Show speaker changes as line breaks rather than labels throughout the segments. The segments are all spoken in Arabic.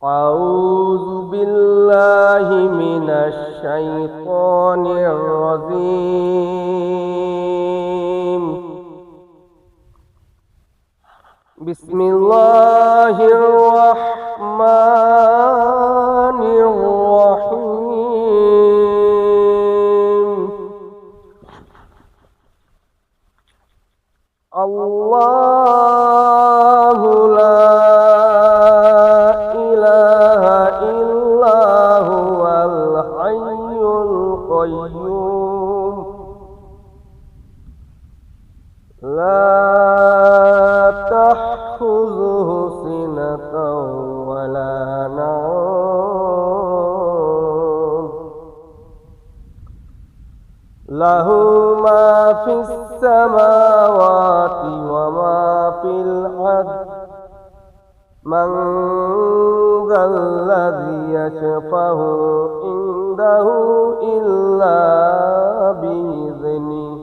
أعوذ بالله من الشيطان الرجيم. بسم الله الرحمن الرحيم. الله لا إله إلا هو الحي القيوم لا تأخذه سنة ولا نوم له ما في السماوات وما في الأرض من ذا الذي يشفع عنده إلا بإذنه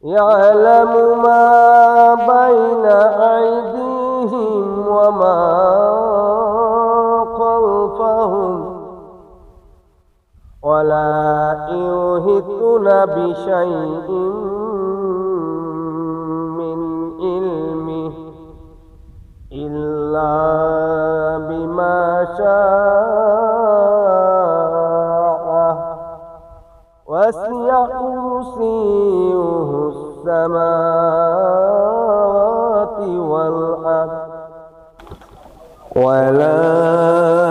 يعلم ما بين أيديهم وما خلفهم ولا يحيطون بشيء من علمه إلا بما شاء وسع كرسيه السماوات والأرض ولا